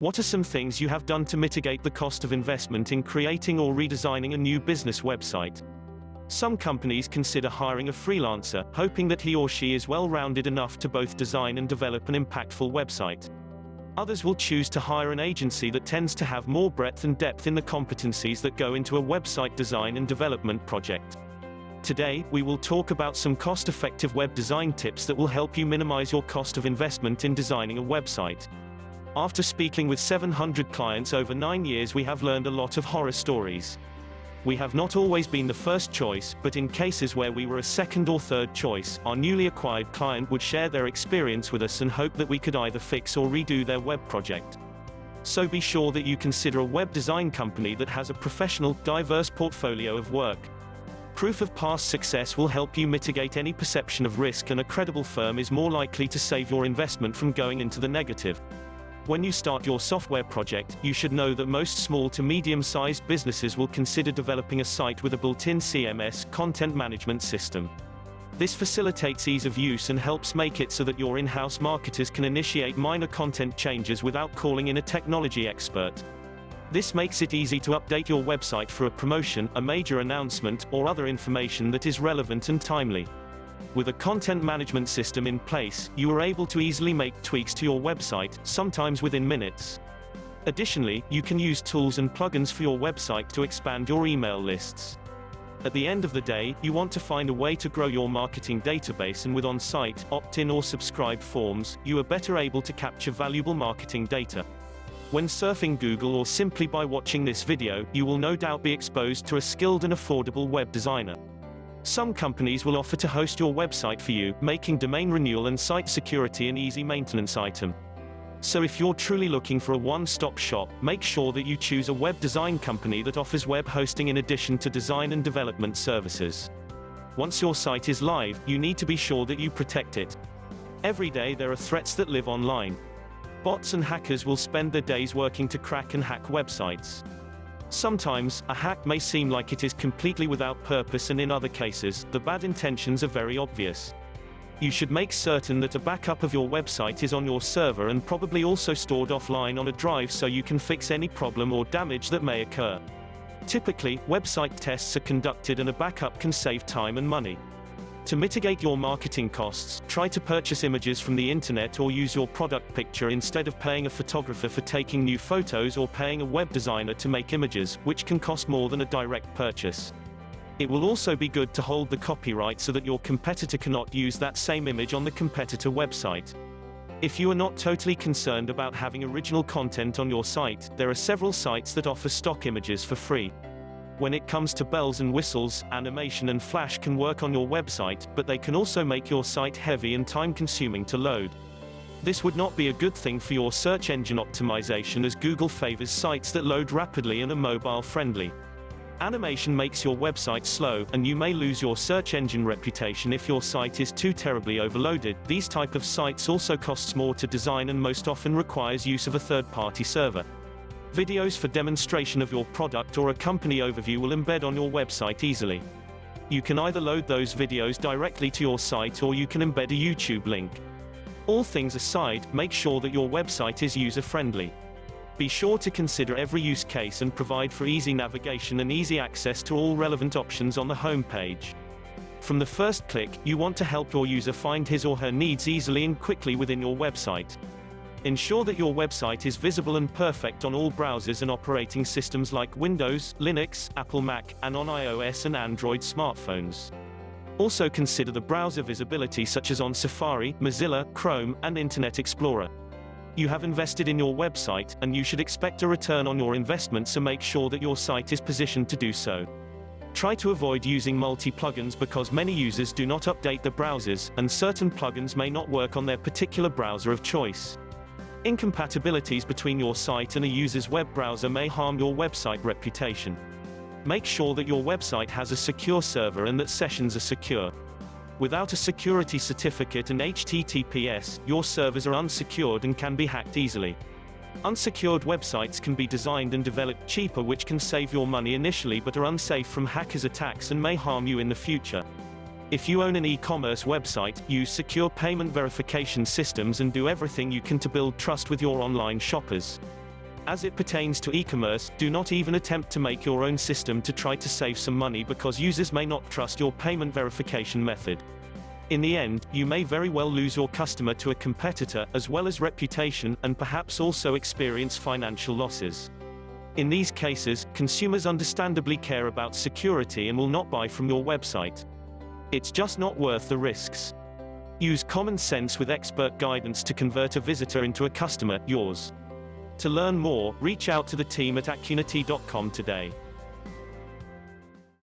What are some things you have done to mitigate the cost of investment in creating or redesigning a new business website? Some companies consider hiring a freelancer, hoping that he or she is well-rounded enough to both design and develop an impactful website. Others will choose to hire an agency that tends to have more breadth and depth in the competencies that go into a website design and development project. Today, we will talk about some cost-effective web design tips that will help you minimize your cost of investment in designing a website. After speaking with 700 clients over 9 years, we have learned a lot of horror stories. We have not always been the first choice, but in cases where we were a second or third choice, our newly acquired client would share their experience with us and hope that we could either fix or redo their web project. So be sure that you consider a web design company that has a professional, diverse portfolio of work. Proof of past success will help you mitigate any perception of risk, and a credible firm is more likely to save your investment from going into the negative. When you start your software project, you should know that most small to medium-sized businesses will consider developing a site with a built-in CMS, content management system. This facilitates ease of use and helps make it so that your in-house marketers can initiate minor content changes without calling in a technology expert. This makes it easy to update your website for a promotion, a major announcement, or other information that is relevant and timely. With a content management system in place, you are able to easily make tweaks to your website, sometimes within minutes. Additionally, you can use tools and plugins for your website to expand your email lists. At the end of the day, you want to find a way to grow your marketing database, and with on-site, opt-in or subscribe forms, you are better able to capture valuable marketing data. When surfing Google or simply by watching this video, you will no doubt be exposed to a skilled and affordable web designer. Some companies will offer to host your website for you, making domain renewal and site security an easy maintenance item. So if you're truly looking for a one-stop shop, make sure that you choose a web design company that offers web hosting in addition to design and development services. Once your site is live, you need to be sure that you protect it. Every day there are threats that live online. Bots and hackers will spend their days working to crack and hack websites. Sometimes, a hack may seem like it is completely without purpose, and in other cases, the bad intentions are very obvious. You should make certain that a backup of your website is on your server and probably also stored offline on a drive so you can fix any problem or damage that may occur. Typically, website tests are conducted and a backup can save time and money. To mitigate your marketing costs, try to purchase images from the internet or use your product picture instead of paying a photographer for taking new photos or paying a web designer to make images, which can cost more than a direct purchase. It will also be good to hold the copyright so that your competitor cannot use that same image on the competitor website. If you are not totally concerned about having original content on your site, there are several sites that offer stock images for free. When it comes to bells and whistles, animation and flash can work on your website, but they can also make your site heavy and time-consuming to load. This would not be a good thing for your search engine optimization, as Google favors sites that load rapidly and are mobile-friendly. Animation makes your website slow, and you may lose your search engine reputation if your site is too terribly overloaded. These type of sites also costs more to design and most often requires use of a third-party server. Videos for demonstration of your product or a company overview will embed on your website easily. You can either load those videos directly to your site or you can embed a YouTube link. All things aside, make sure that your website is user-friendly. Be sure to consider every use case and provide for easy navigation and easy access to all relevant options on the home page. From the first click, you want to help your user find his or her needs easily and quickly within your website. Ensure that your website is visible and perfect on all browsers and operating systems like Windows, Linux, Apple Mac, and on iOS and Android smartphones. Also consider the browser visibility, such as on Safari, Mozilla, Chrome, and Internet Explorer. You have invested in your website, and you should expect a return on your investment, so make sure that your site is positioned to do so. Try to avoid using multi-plugins because many users do not update their browsers, and certain plugins may not work on their particular browser of choice. Incompatibilities between your site and a user's web browser may harm your website reputation. Make sure that your website has a secure server and that sessions are secure. Without a security certificate and HTTPS, your servers are unsecured and can be hacked easily. Unsecured websites can be designed and developed cheaper, which can save your money initially but are unsafe from hackers' attacks and may harm you in the future. If you own an e-commerce website, use secure payment verification systems and do everything you can to build trust with your online shoppers. As it pertains to e-commerce, do not even attempt to make your own system to try to save some money because users may not trust your payment verification method. In the end, you may very well lose your customer to a competitor, as well as reputation, and perhaps also experience financial losses. In these cases, consumers understandably care about security and will not buy from your website. It's just not worth the risks. Use common sense with expert guidance to convert a visitor into a customer, yours. To learn more, reach out to the team at Acunity.com today.